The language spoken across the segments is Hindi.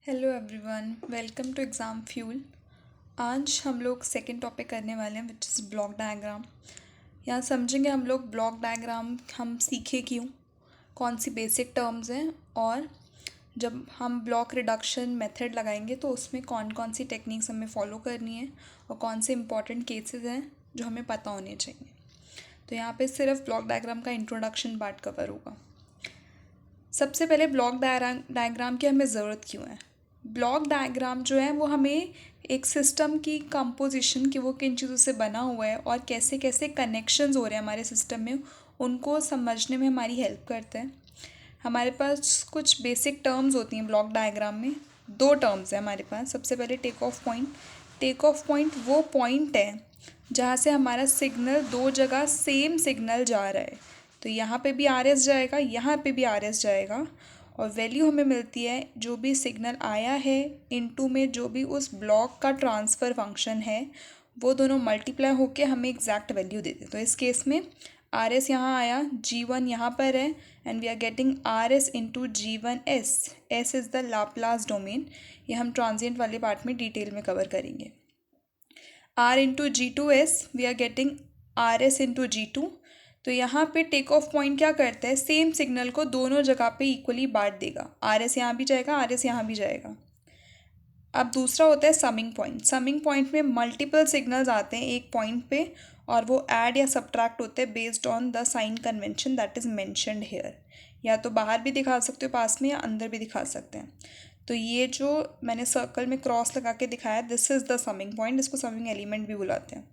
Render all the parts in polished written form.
Hello everyone, welcome to exam fuel. आज हम लोग सेकंड टॉपिक करने वाले हैं विच इज़ ब्लॉक डायग्राम। यहाँ समझेंगे हम लोग ब्लॉक डायग्राम हम सीखे क्यों, कौन सी बेसिक टर्म्स हैं, और जब हम ब्लॉक रिडक्शन मेथड लगाएंगे तो उसमें कौन कौन सी टेक्निक्स हमें फॉलो करनी है और कौन से इंपॉर्टेंट केसेस हैं जो हमें पता होने चाहिए। तो यहाँ पे सिर्फ ब्लॉक डायग्राम का इंट्रोडक्शन पार्ट कवर होगा। सबसे पहले ब्लॉक डायग्राम की हमें ज़रूरत क्यों है। ब्लॉक डायग्राम जो है वो हमें एक सिस्टम की कंपोजिशन कि वो किन चीज़ों से बना हुआ है और कैसे कैसे कनेक्शंस हो रहे हैं हमारे सिस्टम में, उनको समझने में हमारी हेल्प करता है। हमारे पास कुछ बेसिक टर्म्स होती हैं ब्लॉक डायग्राम में। दो टर्म्स हैं हमारे पास। सबसे पहले take off point. Take off point वो पॉइंट है जहाँ से हमारा सिग्नल दो जगह सेम सिग्नल जा रहा है। तो यहाँ पे भी आर एस जाएगा, यहाँ पे भी आर एस जाएगा, और वैल्यू हमें मिलती है जो भी सिग्नल आया है इनटू में जो भी उस ब्लॉक का ट्रांसफ़र फंक्शन है, वो दोनों मल्टीप्लाई होके हमें एग्जैक्ट वैल्यू देते। तो इस केस में आर एस यहाँ आया, जी वन यहाँ पर है, and we are getting R S into G one S. S is the Laplace domain. ये हम ट्रांजिएंट वाले पार्ट में डिटेल में कवर करेंगे। R into G two S, we are getting R S into G two. तो यहाँ पे टेक ऑफ पॉइंट क्या करता है, सेम सिग्नल को दोनों जगह पे इक्वली बांट देगा। आर एस यहाँ भी जाएगा, आर एस यहाँ भी जाएगा। अब दूसरा होता है समिंग पॉइंट। समिंग पॉइंट में मल्टीपल सिग्नल्स आते हैं एक पॉइंट पे, और वो ऐड या सब्ट्रैक्ट होते हैं based on the sign convention that is mentioned here. या तो बाहर भी दिखा सकते हो पास में, या अंदर भी दिखा सकते हैं। तो ये जो मैंने सर्कल में क्रॉस लगा के दिखाया, this is the summing point. इसको समिंग एलिमेंट भी बुलाते हैं।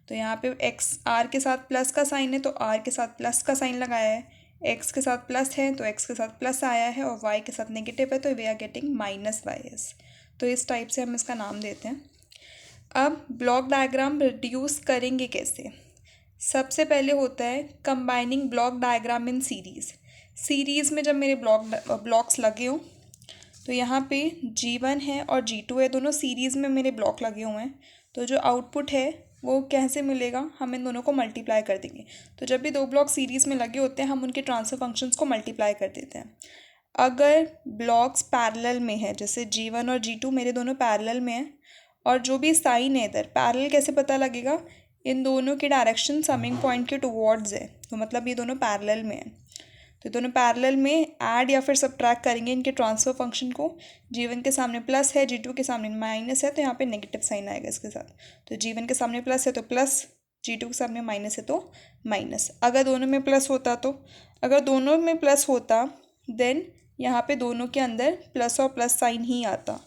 तो यहाँ पे एक्स आर के साथ प्लस का साइन है तो आर के साथ प्लस का साइन लगाया है, एक्स के साथ प्लस है तो एक्स के साथ प्लस आया है, और वाई के साथ नेगेटिव है तो we are getting minus Y S. तो इस टाइप से हम इसका नाम देते हैं। अब ब्लॉक डायग्राम रिड्यूस करेंगे कैसे। सबसे पहले होता है combining block diagram in series. Series में जब मेरे ब्लॉक्स लगे हों, तो यहाँ पे G1 है और G2 है, दोनों सीरीज़ में मेरे ब्लॉक लगे हुए हैं। तो जो आउटपुट है वो कैसे मिलेगा, हम इन दोनों को मल्टीप्लाई कर देंगे। तो जब भी दो ब्लॉक सीरीज़ में लगे होते हैं हम उनके ट्रांसफर फंक्शंस को मल्टीप्लाई कर देते हैं। अगर ब्लॉक्स पैरेलल में है, जैसे G1 और G2 मेरे दोनों पैरेलल में हैं, और जो भी साइन है इधर पैरेलल, कैसे पता लगेगा, इन दोनों की डायरेक्शन समिंग पॉइंट के टुवर्ड्स है, तो मतलब ये दोनों पैरेलल में है। तो दोनों पैरेलल में ऐड या फिर सब्ट्रैक्ट करेंगे इनके ट्रांसफर फंक्शन को। G1 के सामने प्लस है, G2 के सामने माइनस है, तो यहाँ पे नेगेटिव साइन आएगा इसके साथ। तो G1 के सामने प्लस है तो प्लस, G2 के सामने माइनस है तो माइनस। अगर दोनों में प्लस होता तो, अगर दोनों में प्लस होता देन यहाँ पे दोनों के अंदर प्लस और प्लस साइन ही आता।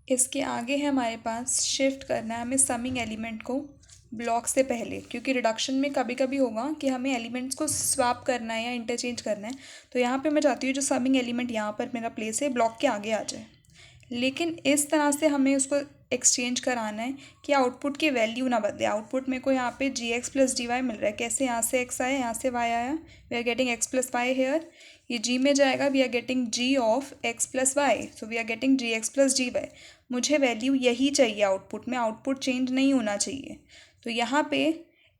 इसके आगे है हमारे पास शिफ्ट करना है हमें समिंग एलिमेंट को ब्लॉक से पहले, क्योंकि रिडक्शन में कभी कभी होगा कि हमें एलिमेंट्स को स्वैप करना है या इंटरचेंज करना है। तो यहाँ पे मैं चाहती हूँ जो समिंग एलिमेंट यहाँ पर मेरा प्लेस है ब्लॉक के आगे आ जाए, लेकिन इस तरह से हमें उसको एक्सचेंज कराना है कि आउटपुट की वैल्यू ना बदले। आउटपुट मेरे को यहाँ पे जी एक्स प्लस डी वाई मिल रहा है। कैसे, यहाँ से एक्स आया, यहाँ से वाई आया, we are getting X plus Y here. ये जी में जाएगा, we are getting G of X plus Y, so we are getting G x plus ji Y. मुझे वैल्यू यही चाहिए आउटपुट में, आउटपुट चेंज नहीं होना चाहिए। तो यहाँ पे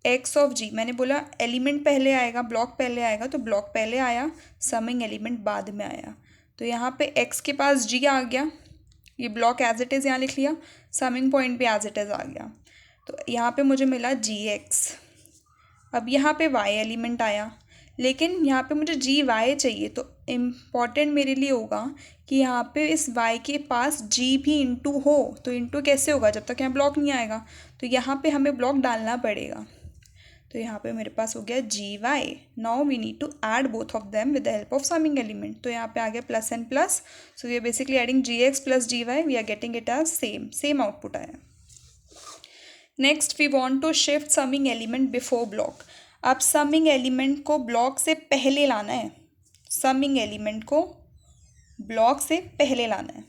एक्स ऑफ जी, मैंने बोला एलिमेंट पहले आएगा, ब्लॉक पहले आएगा, तो ब्लॉक पहले आया, समिंग एलिमेंट बाद में आया। तो यहाँ पे एक्स के पास जी आ गया, ये ब्लॉक एज इट इज़ यहाँ लिख लिया, समिंग पॉइंट भी एज इट इज़ आ गया। तो यहाँ पे मुझे मिला जी एक्स। अब यहाँ पे वाई एलिमेंट आया, लेकिन यहाँ पे मुझे जी वाई चाहिए, तो इम्पॉर्टेंट मेरे लिए होगा कि यहाँ पे इस वाई के पास जी भी इंटू हो। तो इंटू कैसे होगा, जब तक यहाँ ब्लॉक नहीं आएगा, तो यहाँ पे हमें ब्लॉक डालना पड़ेगा। तो यहाँ पे मेरे पास हो गया g y. Now we need to add both of them with the help of summing element. तो यहाँ पे आ गया plus and plus, so we are basically adding g x plus ji y, we are getting it as same output आया। Next we want to shift summing element before block. अब समिंग एलिमेंट को ब्लॉक से पहले लाना है, समिंग एलिमेंट को ब्लॉक से पहले लाना है।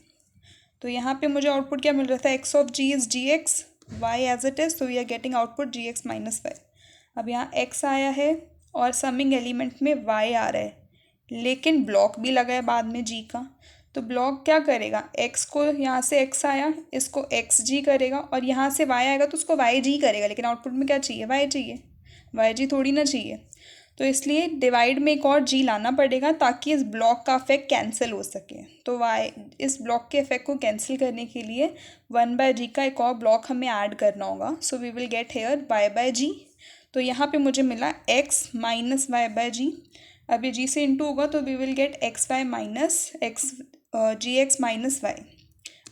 तो यहाँ पे मुझे आउटपुट क्या मिल रहा था, X of G is G X, Y as it is, so we are getting output G X minus Y. अब यहाँ x आया है और समिंग एलिमेंट में y आ रहा है, लेकिन ब्लॉक भी लगा है बाद में g का। तो ब्लॉक क्या करेगा, x को, यहाँ से x आया, इसको xg करेगा, और यहाँ से y आएगा तो उसको yg करेगा, लेकिन आउटपुट में क्या चाहिए, y चाहिए, yg थोड़ी ना चाहिए। तो इसलिए डिवाइड में एक और जी लाना पड़ेगा ताकि इस ब्लॉक का इफेक्ट कैंसिल हो सके। तो वाई इस ब्लॉक के इफेक्ट को कैंसिल करने के लिए 1/g का एक और ब्लॉक हमें ऐड करना होगा। So we will get here y/g। तो यहाँ पे मुझे मिला x माइनस y/g। अब ये g से इंटू होगा तो we will get xy minus x gx minus y।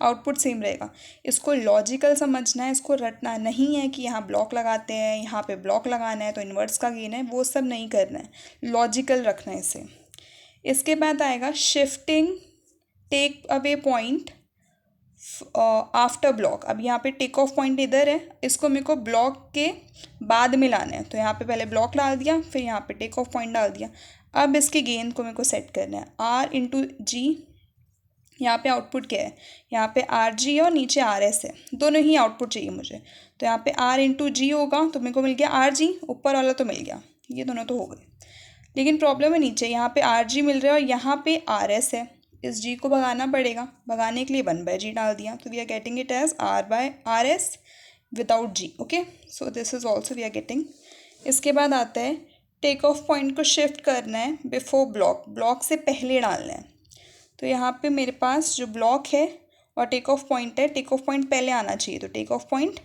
Output same रहेगा। इसको लॉजिकल समझना है, इसको रटना नहीं है कि यहाँ ब्लॉक लगाते हैं, यहाँ पे ब्लॉक लगाना है तो इन्वर्स का गेन है, वो सब नहीं करना है, लॉजिकल रखना है इसे। इसके बाद आएगा shifting take away point after block. अब यहाँ पे टेक ऑफ पॉइंट इधर है, इसको मेरे को ब्लॉक के बाद में लाना है। तो यहाँ पे पहले ब्लॉक डाल दिया, फिर यहाँ पे टेक ऑफ पॉइंट डाल दिया। अब इसके गेन को मेरे को सेट करना है, आर इंटू जी। यहाँ पे आउटपुट क्या है, यहाँ पे आर जी है और नीचे आर एस है, दोनों ही आउटपुट चाहिए मुझे। तो यहाँ पे आर इंटू जी होगा तो मेरे को मिल गया आर जी, ऊपर वाला तो मिल गया, ये दोनों तो हो गए। लेकिन प्रॉब्लम है नीचे, यहाँ पे आर जी मिल रहा है और यहाँ पे आर एस है। इस जी को भगाना पड़ेगा, भगाने के लिए 1/g डाल दिया। तो we are getting it as r/rs without G. Okay, so this is also we are getting. इसके बाद आता है टेक ऑफ पॉइंट को शिफ्ट करना है बिफोर ब्लॉक, ब्लॉक से पहले डालना है। तो यहाँ पे मेरे पास जो ब्लॉक है और टेक ऑफ पॉइंट है, टेक ऑफ पॉइंट पहले आना चाहिए, तो टेक ऑफ पॉइंट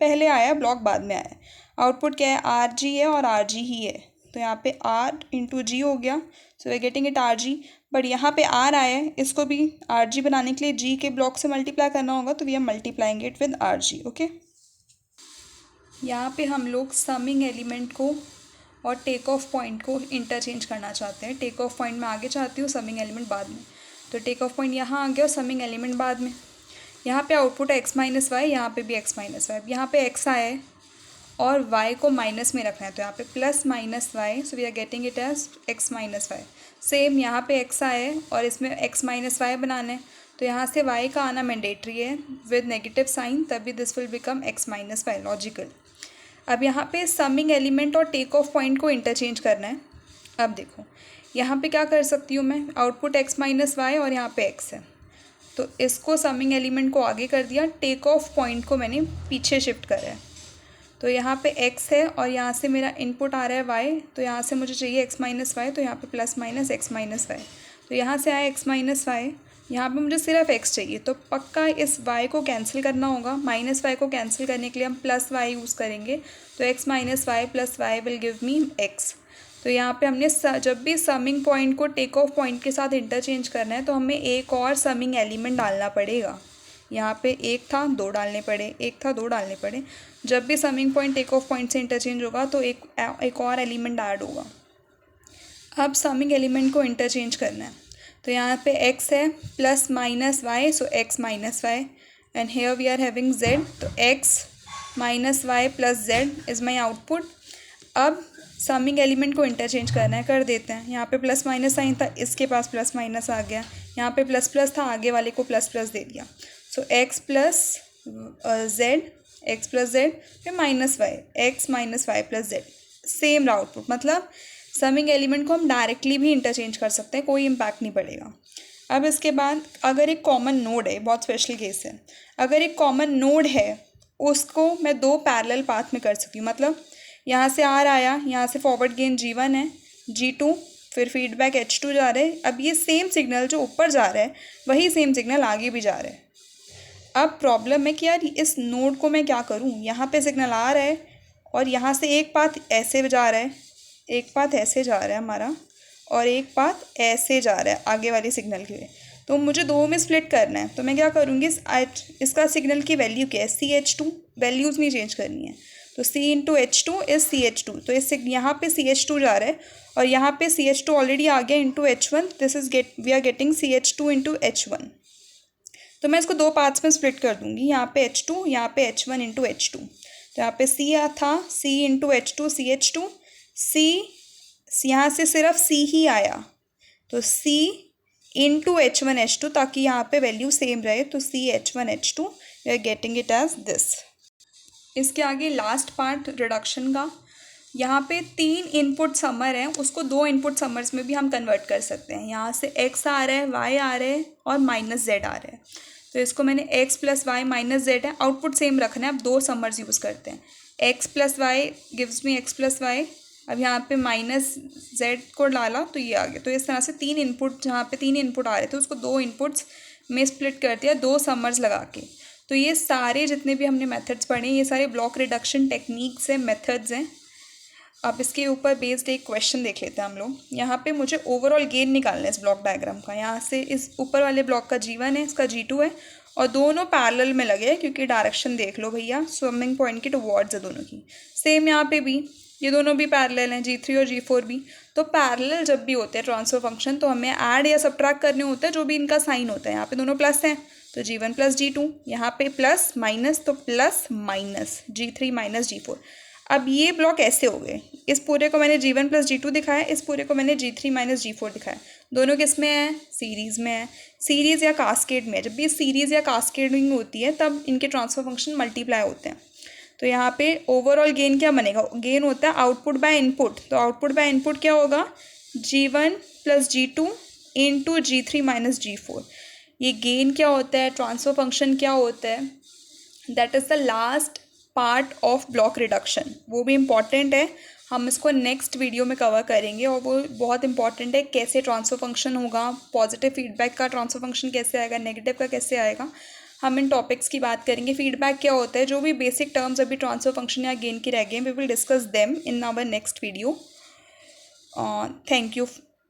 पहले आया, ब्लॉक बाद में आया। आउटपुट क्या है, आर जी है और आर जी ही है। तो यहाँ पे आर इंटू जी हो गया, so we are getting it R G. But यहाँ पे आर आया है, इसको भी आर जी बनाने के लिए जी के ब्लॉक से मल्टीप्लाई करना होगा, तो we are multiplying it with R G. Okay, यहाँ पे हम लोग समिंग एलिमेंट को और टेक ऑफ पॉइंट को इंटरचेंज करना चाहते हैं। टेक ऑफ पॉइंट में आगे चाहती हूँ, समिंग एलिमेंट बाद में। तो टेक ऑफ पॉइंट यहाँ आ गया और समिंग एलिमेंट बाद में। यहाँ पे आउटपुट है एक्स माइनस वाई, यहाँ पे भी एक्स माइनस वाई। यहाँ पे एक्स आया है और वाई को माइनस में रखना है, तो यहाँ पे plus minus Y, so we are getting it as X minus Y. Same यहाँ पे एक्स आया है और इसमें एक्स माइनस वाई बनाना है, तो यहाँ से वाई का आना मैंडेटरी है विद नेगेटिव साइन, तभी this will become X minus Y, logical. अब यहाँ पे समिंग एलिमेंट और टेक ऑफ पॉइंट को इंटरचेंज करना है। अब देखो यहाँ पे क्या कर सकती हूँ मैं, आउटपुट एक्स माइनस वाई और यहाँ पे एक्स है, तो इसको समिंग एलिमेंट को आगे कर दिया, टेक ऑफ पॉइंट को मैंने पीछे शिफ्ट करा है। तो यहाँ पे x है और यहाँ से मेरा इनपुट आ रहा है y, तो यहाँ से मुझे चाहिए x माइनस वाई, तो यहाँ पे plus minus X minus Y. तो यहाँ से आया x माइनस वाई, यहाँ पे मुझे सिर्फ x चाहिए, तो पक्का इस y को कैंसिल करना होगा। माइनस वाई को कैंसिल करने के लिए हम प्लस वाई यूज़ करेंगे, तो x minus Y plus Y will give me x। तो यहाँ पे हमने जब भी समिंग पॉइंट को टेक ऑफ पॉइंट के साथ इंटरचेंज करना है तो हमें एक और समिंग एलिमेंट डालना पड़ेगा। यहाँ पे एक था, दो डालने पड़े, एक था, दो डालने पड़े। जब भी summing point take off point से इंटरचेंज होगा तो एक और एलिमेंट ऐड होगा। अब समिंग एलिमेंट को इंटरचेंज करना है, तो यहाँ पे x है plus minus Y, so x minus Y, and here we are having z, तो x minus Y plus z is my output. अब समिंग एलिमेंट को इंटरचेंज करना है, कर देते हैं। यहाँ पे प्लस माइनस साइन था, इसके पास प्लस माइनस आ गया, यहाँ पे प्लस प्लस था, आगे वाले को प्लस प्लस दे दिया। So x plus z, x plus z, फिर minus y, x minus Y plus z, same रहा आउटपुट। मतलब समिंग एलिमेंट को हम डायरेक्टली भी इंटरचेंज कर सकते हैं, कोई इम्पैक्ट नहीं पड़ेगा। अब इसके बाद अगर एक कॉमन नोड है, बहुत स्पेशल केस है, अगर एक कॉमन नोड है उसको मैं दो पैरेलल पाथ में कर सकती हूँ। मतलब यहाँ से आर आया, यहाँ से फॉरवर्ड गेन G1 है, G2, फिर फीडबैक H2 जा रहे हैं। अब ये सेम सिग्नल जो ऊपर जा रहा है वही सेम सिग्नल आगे भी जा रहा है। अब प्रॉब्लम है कि यार इस नोड को मैं क्या करूँ, यहाँ पे सिग्नल आ रहा है और यहाँ से एक पाथ ऐसे जा रहा है, एक पाथ ऐसे जा रहा है हमारा, और एक पाथ ऐसे जा रहा है आगे वाले सिग्नल के लिए। तो मुझे दो में स्प्लिट करना है, तो मैं क्या करूँगी, इसका सिग्नल की वैल्यू क्या है, CH2, वैल्यूज़ नहीं चेंज करनी है। तो C into H2 is CH2, तो इससे यहाँ पे CH2 जा रहा है और यहाँ पे CH2 ऑलरेडी आ गया into H1, this is we are getting CH2 into H1। तो मैं इसको दो पार्ट्स में स्प्लिट कर दूंगी, यहाँ पे H2, यहाँ पे H1 इंटू H2। तो यहाँ पे C था, C into H2 CH2, C यहाँ से सिर्फ C ही आया, तो C इंटू H1 H2, ताकि यहाँ पे वैल्यू सेम रहे, तो C H1 H2, we are getting it as this. इसके आगे लास्ट पार्ट रिडक्शन का, यहाँ पे 3 इनपुट समर है, उसको 2 इनपुट समर्स में भी हम कन्वर्ट कर सकते हैं। यहाँ से x आ रहा है, y आ रहा है और माइनस z आ रहा है, तो इसको मैंने x plus Y minus z है, आउटपुट सेम रखना है। अब 2 समर्स यूज़ करते हैं, x plus Y gives me x plus Y, अब यहाँ पे -z को डाला तो ये आ गया। तो इस तरह से 3 इनपुट, जहाँ पे 3 इनपुट आ रहे थे उसको 2 इनपुट्स में स्प्लिट कर दिया 2 समर्स लगा के। तो ये सारे जितने भी हमने मेथड्स पढ़े ये सारे ब्लॉक रिडक्शन टेक्निक्स हैं, मेथड्स हैं। अब इसके ऊपर बेस्ड एक क्वेश्चन देख लेते हैं हम लोग। यहाँ पे मुझे ओवरऑल गेन निकालना है इस ब्लॉक डायग्राम का। यहाँ से इस ऊपर वाले ब्लॉक का G1 है, इसका G2 है और दोनों पैरेलल में लगे हैं क्योंकि डायरेक्शन देख लो भैया, स्विमिंग पॉइंट की टुवर्ड्स है दोनों की। सेम यहाँ पे भी ये दोनों भी पैरेलल हैं, G3 और G4 भी। तो पैरेलल जब भी होते हैं ट्रांसफर फंक्शन तो हमें ऐड या सब्ट्रैक्ट करने होते हैं जो भी इनका साइन होता है। यहाँ पे दोनों प्लस हैं तो G1 प्लस G2, यहाँ पे प्लस माइनस तो plus minus G3 minus G4। अब ये ब्लॉक ऐसे हो गए, इस पूरे को मैंने G1 प्लस G2 दिखाया, इस पूरे को मैंने G3 माइनस G4 दिखाया। दोनों किस में है? सीरीज़ में है। सीरीज़ या कास्केड में है। जब भी सीरीज़ या कास्केडिंग होती है तब इनके ट्रांसफर फंक्शन मल्टीप्लाई होते हैं। तो यहाँ पे ओवरऑल गेन क्या बनेगा? गेन होता है आउटपुट बाय इनपुट। तो आउटपुट बाय इनपुट क्या होगा? G1 plus G2 into G3 minus G4। ये गेन क्या होता है, ट्रांसफर फंक्शन क्या होता है, that is the last part of block reduction. वो भी इम्पॉर्टेंट है, हम इसको नेक्स्ट वीडियो में कवर करेंगे और वो बहुत इंपॉर्टेंट है। कैसे ट्रांसफर फंक्शन होगा, पॉजिटिव फीडबैक का ट्रांसफर फंक्शन कैसे आएगा, नेगेटिव का कैसे आएगा, हम इन टॉपिक्स की बात करेंगे। फीडबैक क्या होता है, जो भी बेसिक टर्म्स अभी ट्रांसफर फंक्शन या गेन की रह गए, we will discuss them in our next video. Thank you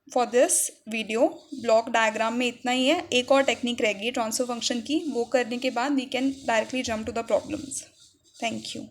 for this video. Block diagram में इतना ही है। एक और टेक्निक रह गई ट्रांसफर फंक्शन की, वो करने के बाद we can directly jump to the problems. Thank you.